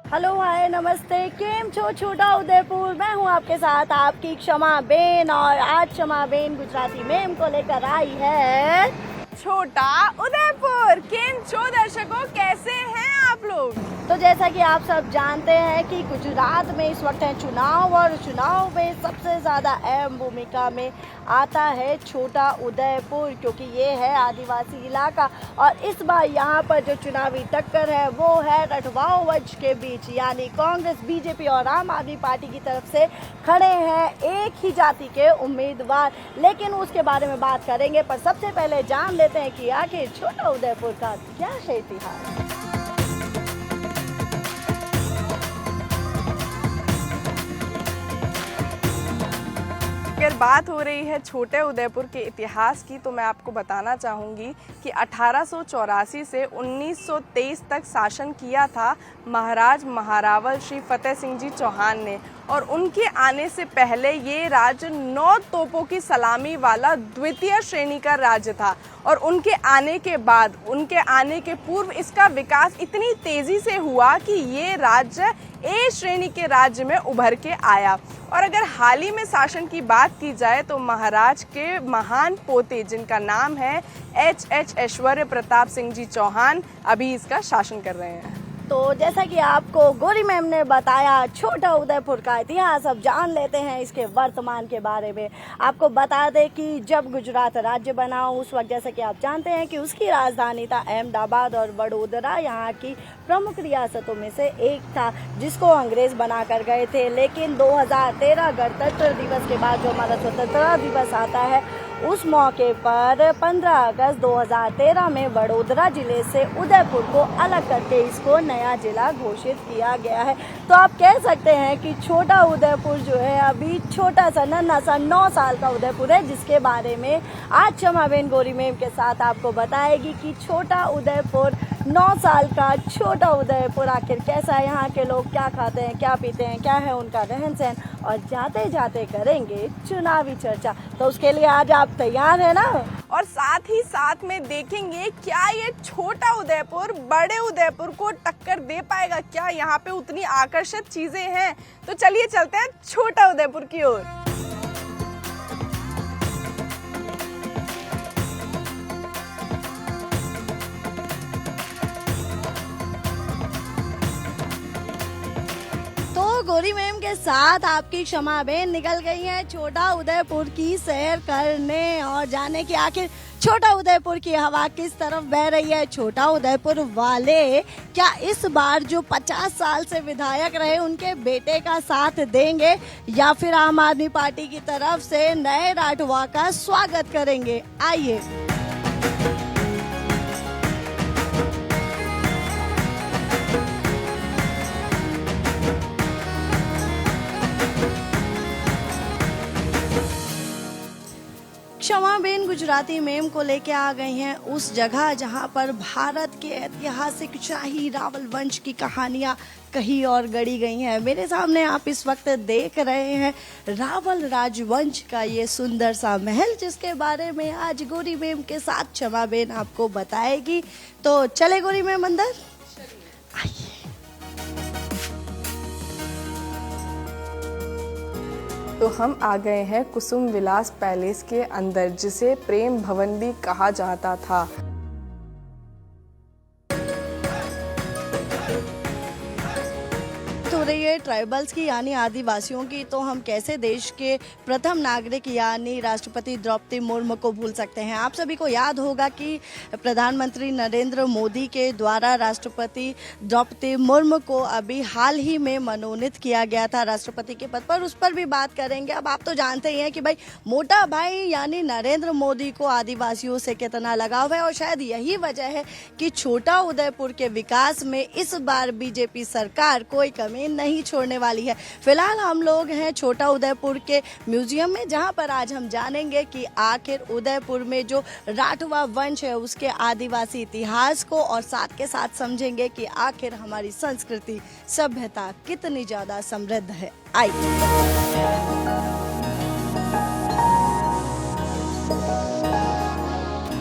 Hello hi नमस्ते केम छो छोटा उदयपुर। मैं हूं आपके साथ आपकी क्षमा बेन और आज क्षमा बेन गुजराती मेम को लेकर आई है छोटा उदयपुर। केम छो दर्शकों, कैसे हैं आप लोग? तो जैसा कि आप सब जानते हैं कि गुजरात में इस वक्त है चुनाव और चुनाव में सबसे ज़्यादा अहम भूमिका में आता है छोटा उदयपुर, क्योंकि ये है आदिवासी इलाका। और इस बार यहाँ पर जो चुनावी टक्कर है वो है रटवाओं वंश के बीच, यानी कांग्रेस, बीजेपी और आम आदमी पार्टी की तरफ से खड़े हैं एक ही जाति के उम्मीदवार। लेकिन उसके बारे में बात करेंगे, पर सबसे पहले जान लेते हैं कि आखिर छोटा उदयपुर का क्या है इतिहास। अगर बात हो रही है छोटे उदयपुर के इतिहास की, तो मैं आपको बताना चाहूँगी कि 1884 से 1923 तक शासन किया था महाराज महारावल श्री फतेह सिंह जी चौहान ने। और उनके आने से पहले ये राज्य 9 तोपों की सलामी वाला द्वितीय श्रेणी का राज्य था। और उनके आने के बाद, उनके आने के पूर्व इसका विकास इतनी तेज़ी से हुआ कि ये राज्य ए श्रेणी के राज्य में उभर के आया। और अगर हाल ही में शासन की बात की जाए तो महाराज के महान पोते, जिनका नाम है एच ऐश्वर्य प्रताप सिंह जी चौहान, अभी इसका शासन कर रहे हैं। तो जैसा कि आपको गौरी मैम ने बताया छोटा उदयपुर का इतिहास, अब जान लेते हैं इसके वर्तमान के बारे में। आपको बता दें कि जब गुजरात राज्य बना उस वक्त, जैसा कि आप जानते हैं कि उसकी राजधानी था अहमदाबाद और वडोदरा यहाँ की प्रमुख रियासतों में से एक था, जिसको अंग्रेज बना कर गए थे। लेकिन 2013 गणतंत्र दिवस के बाद जो हमारा स्वतंत्रता दिवस आता है, उस मौके पर 15 अगस्त 2013 में वडोदरा जिले से उदयपुर को अलग करके इसको नया जिला घोषित किया गया है। तो आप कह सकते हैं कि छोटा उदयपुर जो है अभी छोटा सा नन्हा सा 9 साल का उदयपुर है, जिसके बारे में आज क्षमा बेन गौरी मैम के साथ आपको बताएगी कि छोटा उदयपुर 9 साल का छोटा उदयपुर आखिर कैसा है, यहाँ के लोग क्या खाते हैं, क्या पीते हैं, क्या है उनका रहन सहन, और जाते जाते करेंगे चुनावी चर्चा। तो उसके लिए आज आप तैयार है ना? और साथ ही साथ में देखेंगे क्या ये छोटा उदयपुर बड़े उदयपुर को टक्कर दे पाएगा, क्या यहाँ पे उतनी आकर्षक चीजें हैं। तो चलिए चलते हैं छोटा उदयपुर की ओर। गौरी मैम के साथ आपकी क्षमा बेन निकल गई है छोटा उदयपुर की सैर करने और जाने की आखिर छोटा उदयपुर की हवा किस तरफ बह रही है। छोटा उदयपुर वाले क्या इस बार जो 50 साल से विधायक रहे उनके बेटे का साथ देंगे, या फिर आम आदमी पार्टी की तरफ से नए राठवा का स्वागत करेंगे? आइए क्षमा बेन गुजराती मेम को लेके आ गई हैं उस जगह जहां पर भारत के ऐतिहासिक शाही रावल वंश की कहानियां कहीं और गढ़ी गई हैं। मेरे सामने आप इस वक्त देख रहे हैं रावल राजवंश का ये सुंदर सा महल, जिसके बारे में आज गौरी मेम के साथ क्षमा बेन आपको बताएगी। तो चले गौरी मेम अंदर आइए। तो हम आ गए हैं कुसुम विलास पैलेस के अंदर, जिसे प्रेम भवन भी कहा जाता था। हो रही है ट्राइबल्स की यानी आदिवासियों की, तो हम कैसे देश के प्रथम नागरिक यानी राष्ट्रपति द्रौपदी मुर्मू को भूल सकते हैं। आप सभी को याद होगा कि प्रधानमंत्री नरेंद्र मोदी के द्वारा राष्ट्रपति द्रौपदी मुर्मू को अभी हाल ही में मनोनीत किया गया था राष्ट्रपति के पद पर, उस पर भी बात करेंगे। अब आप तो जानते ही हैं कि भाई मोटा भाई यानी नरेंद्र मोदी को आदिवासियों से कितना लगाव है, और शायद यही वजह है कि छोटा उदयपुर के विकास में इस बार बीजेपी सरकार कोई कमी नहीं छोड़ने वाली है। फिलहाल हम लोग हैं छोटा उदयपुर के म्यूजियम में, जहां पर आज हम जानेंगे कि आखिर उदयपुर में जो राठवा वंश है उसके आदिवासी इतिहास को, और साथ के साथ समझेंगे कि आखिर हमारी संस्कृति सभ्यता कितनी ज्यादा समृद्ध है। आइए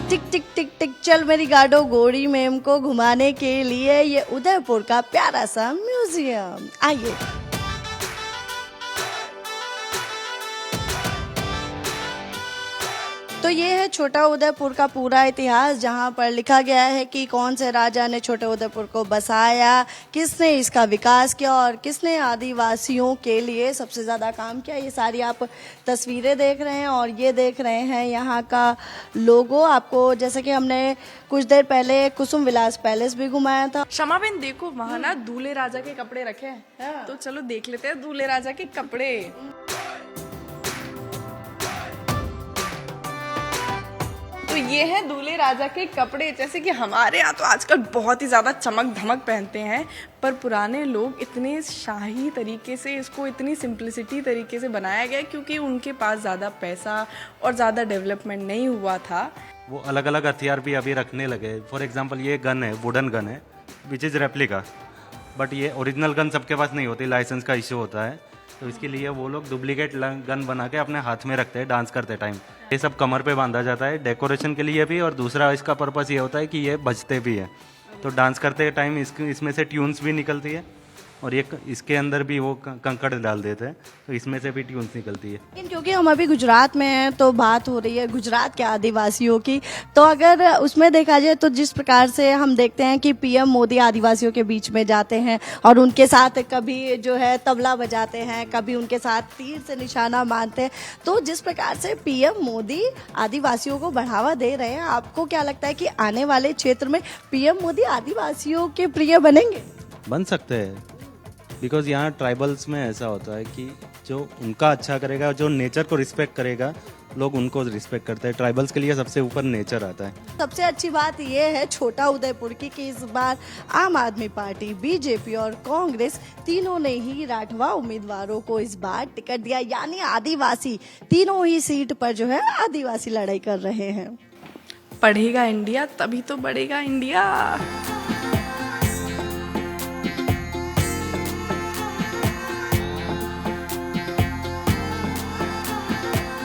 टिक टिक टिक टिक चल मेरी गाडो गोरी मैम को घुमाने के लिए ये उदयपुर का प्यारा सा म्यूजियम। आइए। तो ये है छोटा उदयपुर का पूरा इतिहास, जहाँ पर लिखा गया है कि कौन से राजा ने छोटे उदयपुर को बसाया, किसने इसका विकास किया और किसने आदिवासियों के लिए सबसे ज़्यादा काम किया। ये सारी आप तस्वीरें देख रहे हैं और ये देख रहे हैं यहाँ का लोगो। आपको जैसे कि हमने कुछ देर पहले कुसुम विलास पैलेस भी घुमाया था। क्षमा बेन देखो वहाँ ना दूल्हे राजा के कपड़े रखे हैं, तो चलो देख लेते हैं दूल्हे राजा के कपड़े। तो ये है दूल्हे राजा के कपड़े। जैसे कि हमारे यहाँ तो आजकल बहुत ही ज़्यादा चमक धमक पहनते हैं, पर पुराने लोग इतने शाही तरीके से इसको, इतनी सिंपलिसिटी तरीके से बनाया गया क्योंकि उनके पास ज़्यादा पैसा और ज़्यादा डेवलपमेंट नहीं हुआ था। वो अलग अलग हथियार भी अभी रखने लगे। फॉर एग्जांपल ये गन है, वुडन गन है, विच इज़ रेप्लिका, बट ये ओरिजिनल गन सबके पास नहीं होती, लाइसेंस का इशू होता है, तो इसके लिए वो लोग डुप्लीकेट गन बना के अपने हाथ में रखते हैं डांस करते टाइम। ये सब कमर पे बांधा जाता है डेकोरेशन के लिए भी, और दूसरा इसका पर्पस ये होता है कि ये बजते भी है, तो डांस करते टाइम इसमें से ट्यून्स भी निकलती है, और ये इसके अंदर भी वो कंकड़ डाल देते हैं, तो इसमें से भी ट्यून्स निकलती है। लेकिन क्योंकि हम अभी गुजरात में हैं तो बात हो रही है गुजरात के आदिवासियों की, तो अगर उसमें देखा जाए तो जिस प्रकार से हम देखते हैं कि पीएम मोदी आदिवासियों के बीच में जाते हैं और उनके साथ कभी जो है तबला बजाते हैं, कभी उनके साथ तीर से निशाना मारते हैं, तो जिस प्रकार से पीएम मोदी आदिवासियों को बढ़ावा दे रहे हैं, आपको क्या लगता है कि आने वाले क्षेत्र में पीएम मोदी आदिवासियों के प्रिय बनेंगे? बन सकते हैं, बिकॉज यहाँ ट्राइबल्स में ऐसा होता है कि जो उनका अच्छा करेगा, जो नेचर को रिस्पेक्ट करेगा, लोग उनको रिस्पेक्ट करते हैं। ट्राइबल्स के लिए सबसे ऊपर नेचर आता है। सबसे अच्छी बात यह है छोटा उदयपुर की कि इस बार आम आदमी पार्टी, बीजेपी और कांग्रेस तीनों ने ही राठवा उम्मीदवारों को इस बार टिकट दिया, यानी आदिवासी तीनों ही सीट पर जो है आदिवासी लड़ाई कर रहे हैं। पढ़ेगा इंडिया तभी तो बढ़ेगा इंडिया।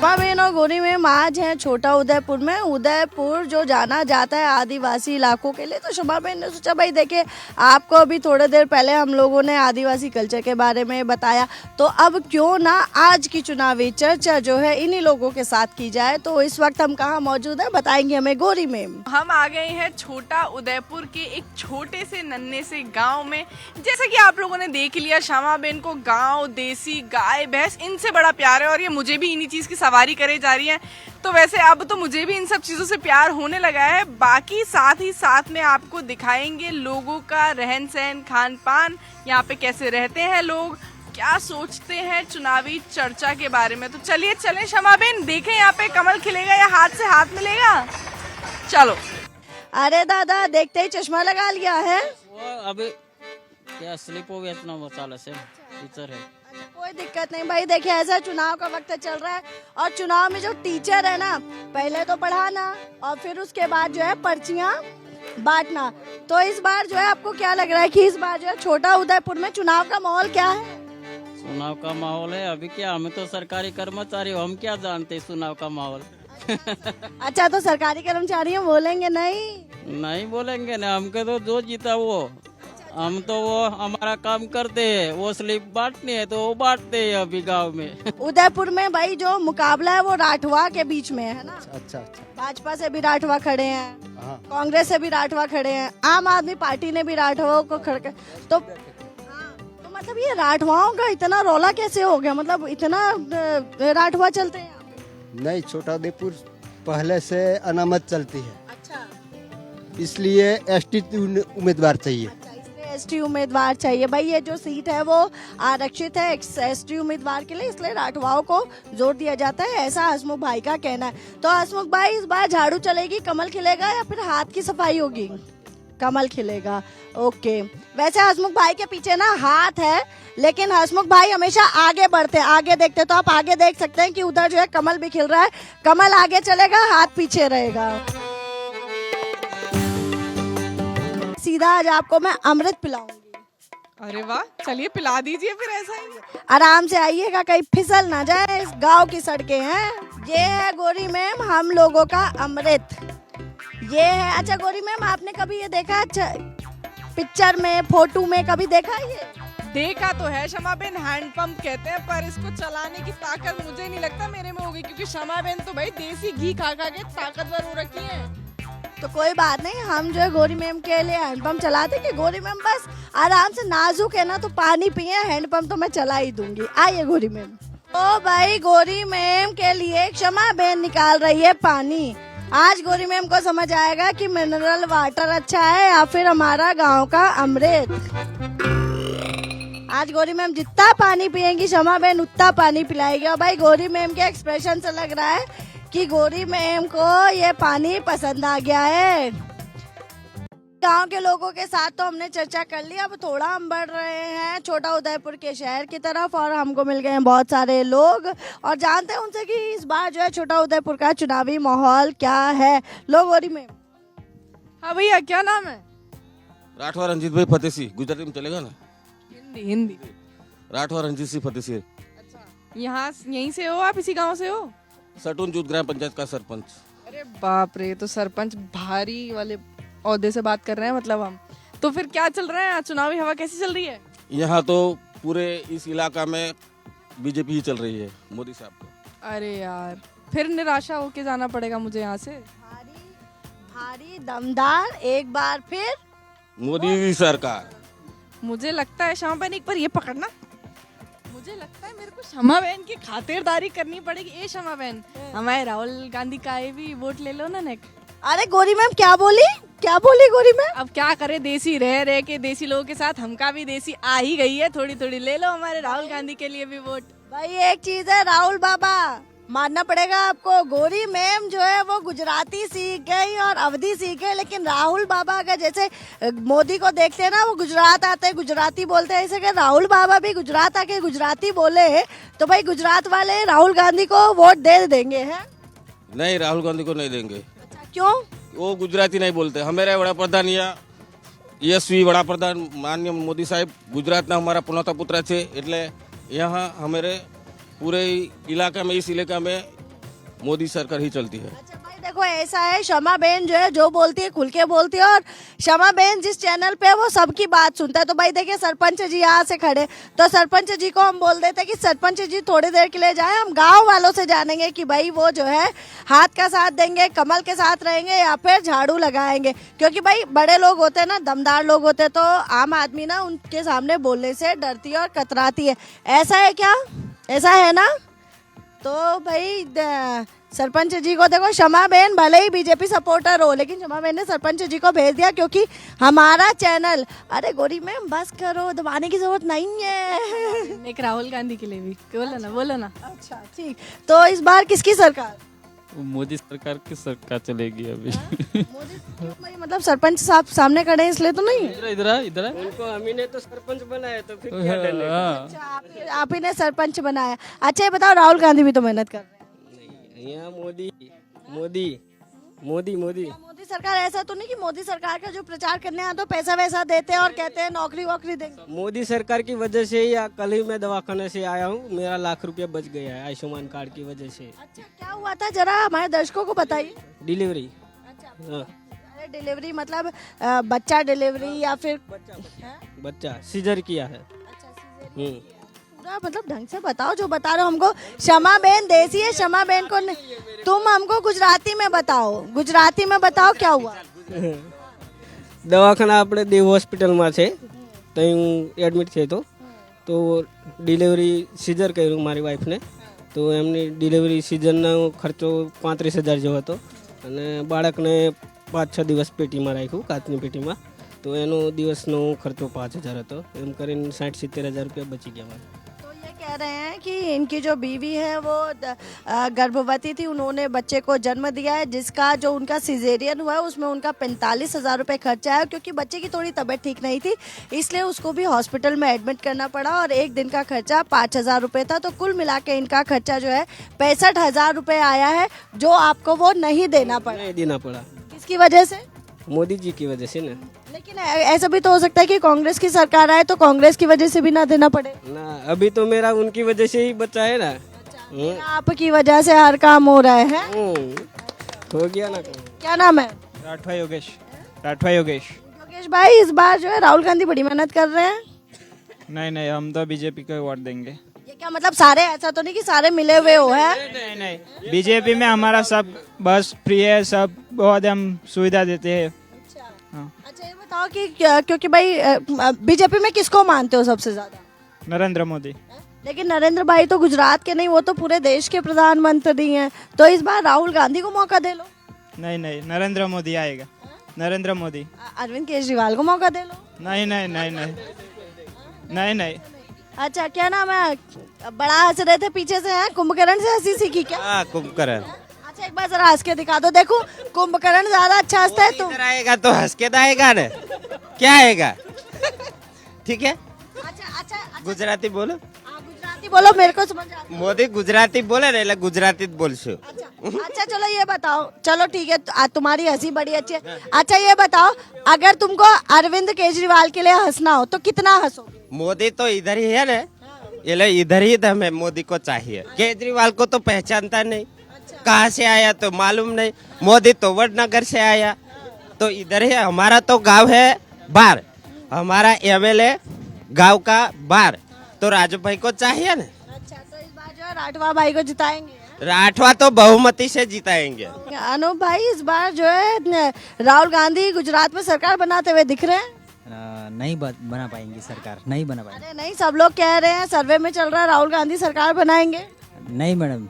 बहन और गोरी मैम आज हैं छोटा उदयपुर में। उदयपुर जो जाना जाता है आदिवासी इलाकों के लिए, तो शमा बहन ने सोचा भाई देखिए आपको अभी थोड़ी देर पहले हम लोगों ने आदिवासी कल्चर के बारे में बताया, तो अब क्यों ना आज की चुनावी चर्चा जो है इन्हीं लोगों के साथ की जाए। तो इस वक्त हम कहाँ मौजूद हैं बताएंगे हमें गोरी मैम। हम आ गए हैं छोटा उदयपुर के एक छोटे से नन्हे से गांव में। जैसे कि आप लोगों ने देख लिया, श्यामा बेन को गांव, देसी गाय भैंस इनसे बड़ा प्यार है, और ये मुझे भी इन्हीं चीज की सवारी करे जा रही है। तो वैसे अब तो मुझे भी इन सब चीजों से प्यार होने लगा है। बाकी साथ ही साथ में आपको दिखाएंगे लोगों का रहन सहन, खान पान, यहाँ पे कैसे रहते हैं लोग, क्या सोचते हैं चुनावी चर्चा के बारे में। तो चलिए चलें शमा बेन, देखें यहाँ पे कमल खिलेगा या हाथ से हाथ मिलेगा। चलो। अरे दादा देखते ही चश्मा लगा लिया है। वो अभी क्या स्लिप हो गया इतना मसाला से टीचर है। कोई दिक्कत नहीं भाई, देखिए ऐसा चुनाव का वक्त चल रहा है और चुनाव में जो टीचर है ना, पहले तो पढ़ाना और फिर उसके बाद जो है पर्चियां बांटना। तो इस बार जो है आपको क्या लग रहा है कि इस बार जो है छोटा उदयपुर में चुनाव का माहौल क्या है? चुनाव का माहौल है अभी क्या, हमें तो सरकारी कर्मचारी हो, हम क्या जानते हैं चुनाव का माहौल। अच्छा, तो सरकारी कर्मचारी हैं, बोलेंगे नहीं बोलेंगे ना, हमको तो जो जीता वो, हम तो वो हमारा काम करते हैं, वो स्लिप बांटनी है तो वो बांटते हैं अभी गांव में। उदयपुर में भाई जो मुकाबला है वो राठवा के बीच में है ना। अच्छा। भाजपा से भी राठवा खड़े हैं, कांग्रेस से भी राठवा खड़े हैं, आम आदमी पार्टी ने भी राठवा को खड़े, तो मतलब ये राठवाओं का इतना रौला कैसे हो गया? मतलब इतना राठवा चलते हैं यहाँ पे? नहीं, छोटा उदयपुर पहले से अनामत चलती है। अच्छा, इसलिए एसटी उम्मीदवार चाहिए। एसटी उम्मीदवार चाहिए भाई। ये जो सीट है वो आरक्षित है एसटी उम्मीदवार के लिए, इसलिए राठवाओं को जोर दिया जाता है, ऐसा हसमुख भाई का कहना है। तो हसमुख भाई इस बार झाड़ू चलेगी, कमल खिलेगा या फिर हाथ की सफाई होगी? कमल खिलेगा। ओके, वैसे हसमुख भाई के पीछे ना हाथ है, लेकिन हसमुख भाई हमेशा आगे बढ़ते हैं, आगे देखते, तो आप आगे देख सकते हैं कि उधर जो है कमल भी खिल रहा है। कमल आगे चलेगा, हाथ पीछे रहेगा। सीधा आज आपको मैं अमृत पिलाऊंगी। अरे वाह, चलिए पिला दीजिए फिर। ऐसा ही आराम से आइएगा, कहीं फिसल ना जाए, इस गांव की सड़कें हैं। ये है गोरी मैम हम लोगों का अमृत। ये है। अच्छा गौरी मैम, आपने कभी ये देखा पिक्चर में, फोटो में कभी देखा है ये? देखा तो है शमा बेन, हैंडपंप कहते हैं, पर इसको चलाने की ताकत मुझे नहीं लगता मेरे में होगी, क्योंकि शमा बेन तो भाई देसी घी खा खा के ताकतवर हो रखी है। तो कोई बात नहीं, हम जो है गौरी मैम के लिए हैंडपंप चलाते कि गौरी मैम बस आराम से, नाजुक है ना तो पानी पिए, हैंडपंप तो मैं चला ही दूंगी। आइए गौरी मैम। तो भाई गौरी मैम के लिए क्षमा बेन निकाल रही है पानी। आज गौरी मैम को समझ आएगा कि मिनरल वाटर अच्छा है या फिर हमारा गांव का अमृत। आज गौरी मैम जितना पानी पिएंगी क्षमा बेन उतना पानी पिलाएगी। और भाई गौरी मैम के एक्सप्रेशन से लग रहा है कि गौरी मैम को ये पानी पसंद आ गया है। गांव के लोगों के साथ तो हमने चर्चा कर ली, अब थोड़ा हम बढ़ रहे हैं छोटा उदयपुर के शहर की तरफ, और हमको मिल गए हैं बहुत सारे लोग और जानते हैं उनसे कि इस बार जो है छोटा उदयपुर का चुनावी माहौल क्या है। लोग गौरी मैम। हाँ भैया, क्या नाम है? राठवा रंजीत भाई फतेह सिंह, गुजराती में चलेगा ना? हिंदी। राठवा रंजीत सिंह फतेह सिंह, अच्छा, यहाँ यहीं से हो आप? इसी गांव से हो? सटून जूथ ग्राम पंचायत का सरपंच। अरे बाप रे, तो सरपंच भारी वाले औहदे से बात कर रहे हैं मतलब हम। तो फिर क्या चल रहा है, चुनावी हवा कैसी चल रही है? यहाँ तो पूरे इस इलाका में बीजेपी ही चल रही है, मोदी साहब को। अरे यार, फिर निराशा होके जाना पड़ेगा मुझे यहाँ से। भारी भारी दमदार एक बार फिर मोदी सरकार। मुझे लगता है क्षमा बहन, एक बार ये पकड़ना, मुझे लगता है मेरे को क्षमा बहन की खातिरदारी करनी पड़ेगी। ए क्षमा बहन, हमारे राहुल गांधी का ये भी वोट ले लो ना नेक। अरे गौरी मैम क्या बोली, क्या बोली गौरी मैम? अब क्या करे, देसी रह रह के देसी लोगों के साथ हमका भी देसी आ ही गई है, थोड़ी थोड़ी ले लो हमारे राहुल गांधी के लिए भी वोट। भाई एक चीज है, राहुल बाबा मानना पड़ेगा आपको, गौरी मैम जो है वो गुजराती सीख गई और अवधी सीख गई, लेकिन राहुल बाबा का जैसे मोदी को देखते हैं ना, वो गुजरात आते हैं गुजराती बोलते हैं, ऐसे कि राहुल बाबा भी गुजरात आके गुजराती बोले तो भाई गुजरात वाले राहुल गांधी को वोट दे देंगे हैं? नहीं, राहुल गांधी को नहीं देंगे। अच्छा, क्यों? वो गुजराती नहीं बोलते। हमारे वड़ा प्रधान या यशस्वी वड़ा प्रधान माननीय मोदी साहब गुजरातना हमारा पुनता पुत्र है, એટલે यहाँ हमारे पूरे इलाका में, इस इलाका में मोदी सरकार ही चलती है। अच्छा भाई देखो, ऐसा है, क्षमा बेन जो है जो बोलती है खुल के बोलती है, और क्षमा बेन जिस चैनल पे है वो सबकी बात सुनता है। तो भाई देखिए सरपंच जी यहाँ से खड़े, तो सरपंच जी को हम बोल देते हैं कि सरपंच जी थोड़ी देर के लिए जाए, हम गांव वालों से जानेंगे कि भाई वो जो है हाथ का साथ देंगे, कमल के साथ रहेंगे या फिर झाड़ू लगाएंगे, क्योंकि भाई बड़े लोग होते हैं ना, दमदार लोग होते हैं, तो आम आदमी ना उनके सामने बोलने से डरती है और कतराती है। ऐसा है क्या? ऐसा है ना? तो भाई सरपंच जी को देखो, क्षमा बेन भले ही बीजेपी सपोर्टर हो, लेकिन क्षमा बेन ने सरपंच जी को भेज दिया क्योंकि हमारा चैनल। अरे गौरी मैम बस करो, दबाने की जरूरत नहीं है। एक राहुल गांधी के लिए भी बोलो ना, बोलो ना। अच्छा ठीक, तो इस बार किसकी सरकार? मोदी सरकार की सरकार चलेगी अभी। मोदी भाई, मतलब सरपंच साहब सामने खड़े हैं इसलिए तो नहीं? इधर उनको हम ही ने तो सरपंच बनाया, तो फिर क्या डर लगा? हाँ। आप ही ने सरपंच बनाया। अच्छा ये बताओ, राहुल गांधी भी तो मेहनत कर रहे हैं। यहाँ मोदी मोदी मोदी मोदी मोदी सरकार ऐसा तो नहीं कि मोदी सरकार का जो प्रचार करने आते हो पैसा वैसा देते हैं और कहते हैं नौकरी वोकरी देंगे? मोदी सरकार की वजह से ही कल ही मैं दवाखाने से आया हूँ, मेरा ₹1,00,000 बच गया है आयुष्मान कार्ड की वजह से। अच्छा क्या हुआ था, जरा हमारे दर्शकों को बताइए। डिलीवरी। अच्छा, हाँ, अरे डिलीवरी मतलब बच्चा डिलीवरी या फिर बच्चा सीजर किया है। पूरा मतलब ढंग से बताओ, जो बता रहे हो हमको। क्षमा बेन देसी है, क्षमा बेन को तुम हमको गुजराती में बताओ, गुजराती में बताओ क्या हुआ। દવાખાના આપણે દેવ હોસ્પિટલમાં છે, ત્યાં હું એડમિટ થયો તો ડિલિવરી સીઝર કર્યું મારી વાઈફને, તો એમની ડિલિવરી સીઝરનો ખર્ચો 35,000 જેવો હતો, અને બાળકને 5-6 દિવસ પેટીમાં રાખ્યું, કાચની પેટીમાં, તો એનો દિવસનો ખર્ચો 5,000 હતો, એમ કરીને 60-70,000 રૂપિયા બચી ગયા મારે। तो ये कह रहे हैं कि इनकी जो बीवी है वो गर्भवती थी, उन्होंने बच्चे को जन्म दिया है, जिसका जो उनका सिजेरियन हुआ है उसमें उनका 45,000 रुपये खर्चा है, क्योंकि बच्चे की थोड़ी तबीयत ठीक नहीं थी इसलिए उसको भी हॉस्पिटल में एडमिट करना पड़ा, और एक दिन का खर्चा 5,000 रुपये था। तो कुल मिला के इनका खर्चा जो है 65,000 रुपये आया है, जो आपको वो नहीं देना पड़ा। नहीं देना पड़ा, किसकी वजह से? मोदी जी की वजह से ना। लेकिन ऐसा भी तो हो सकता है कि कांग्रेस की सरकार आए तो कांग्रेस की वजह से भी ना देना पड़े। ना, अभी तो मेरा उनकी वजह से ही बचा है ना। आपकी वजह से हर काम हो रहा है। हो गया ना काम। क्या नाम है? राठवा योगेश। राठवा योगेश। योगेश भाई, इस बार जो है राहुल गांधी बड़ी मेहनत कर रहे हैं। नहीं, हम तो बीजेपी को वोट देंगे। ये क्या मतलब सारे, ऐसा तो नहीं कि सारे मिले हुए हो है? नहीं, बीजेपी में हमारा सब बस फ्री है, सब बहुत हम सुविधा देते हैं। हाँ। अच्छा ये बताओ कि क्योंकि भाई बीजेपी में किसको मानते हो सबसे ज्यादा? नरेंद्र मोदी। लेकिन नरेंद्र भाई तो गुजरात के नहीं, वो तो पूरे देश के प्रधानमंत्री हैं, तो इस बार राहुल गांधी को मौका दे लो। नहीं, नरेंद्र मोदी आएगा। नरेंद्र मोदी। अरविंद केजरीवाल को मौका दे लो। नहीं। अच्छा क्या नाम है? बड़ा हंस रहे थे पीछे से, हैं कुंभकर्ण से हंसी सीखी क्या? हाँ, कुंभकर्ण। अच्छा एक बार जरा हंस के दिखा दो, देखो कुंभकर्ण ज्यादा अच्छा हंसता है। तुम आएगा तो हंस के आएगा ना, क्या आएगा? ठीक है, अच्छा गुजराती बोलो। गुजराती बोलो, मेरे को समझ आता है। मोदी गुजराती बोले ना, गुजराती बोलशो। अच्छा चलो ये बताओ, चलो ठीक है, तुम्हारी हंसी बड़ी अच्छी है। अच्छा ये बताओ, अगर तुमको अरविंद केजरीवाल के लिए हंसना हो तो कितना हंसोगे? मोदी तो इधर ही है ना, ये ले इधर ही हमें मोदी को चाहिए। केजरीवाल को तो पहचानता नहीं, कहाँ से आया तो मालूम नहीं। मोदी तो वडनगर से आया, तो इधर ही। हमारा तो गांव है बार, हमारा एमएलए गांव का बार, तो राजू भाई को चाहिए ना। अच्छा तो इस बार जो है राठवा भाई को जिताएंगे? राठवा तो बहुमती से जिताएंगे। अनूप भाई, इस बार जो है राहुल गांधी गुजरात में सरकार बनाते हुए दिख रहे हैं? नहीं बना पाएंगे सरकार, नहीं बना पाएंगे। अरे नहीं, सब लोग कह रहे हैं, सर्वे में चल रहा है राहुल गांधी सरकार बनाएंगे। नहीं मैडम,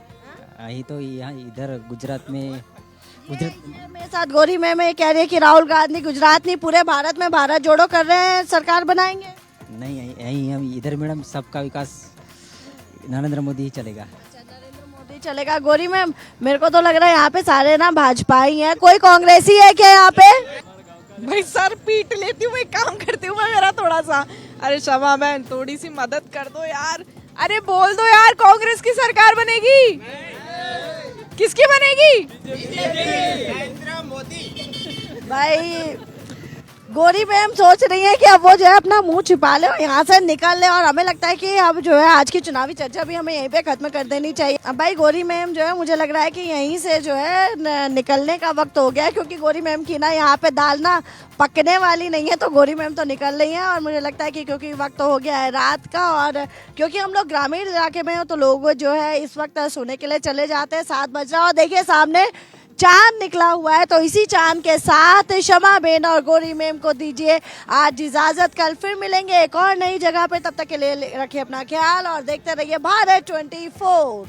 यही तो यहाँ इधर गुजरात में ये मेरे साथ गौरी मैम ये कह रही है कि राहुल गांधी गुजरात नहीं पूरे भारत में भारत जोड़ो कर रहे हैं, सरकार बनाएंगे। नहीं, यही हम इधर मैडम सबका विकास नरेंद्र मोदी ही चलेगा। नरेंद्र मोदी चलेगा। गौरी मैम, मेरे को तो लग रहा है यहाँ पे सारे ना भाजपा ही हैं, कोई कांग्रेसी है क्या यहाँ पे? भाई सर पीट लेती हूँ, एक काम करती हूँ मैं, मेरा थोड़ा सा, अरे क्षमा बहन थोड़ी सी मदद कर दो यार। अरे बोल दो यार, कांग्रेस की सरकार बनेगी? किसकी बनेगी? नरेंद्र मोदी। भाई गौरी मैम सोच रही है कि अब वो जो है अपना मुंह छिपा ले और यहाँ से निकल ले, और हमें लगता है कि अब जो है आज की चुनावी चर्चा भी हमें यहीं पे खत्म कर देनी चाहिए। अब भाई गौरी मैम जो है, मुझे लग रहा है कि यहीं से जो है निकलने का वक्त हो गया है, क्योंकि गौरी मैम की ना यहाँ पे दाल ना पकने वाली नहीं है, तो गौरी मैम तो निकल रही है। और मुझे लगता है कि क्योंकि वक्त हो गया है रात का, और क्योंकि हम लोग ग्रामीण इलाके में हो तो लोग जो है इस वक्त सोने के लिए चले जाते हैं, 7 बज रहा है और देखिए सामने चांद निकला हुआ है। तो इसी चांद के साथ क्षमा बेन और गौरी मैम को दीजिए आज इजाजत, कल फिर मिलेंगे एक और नई जगह पे। तब तक के लिए रखिए अपना ख्याल और देखते रहिए भारत 24।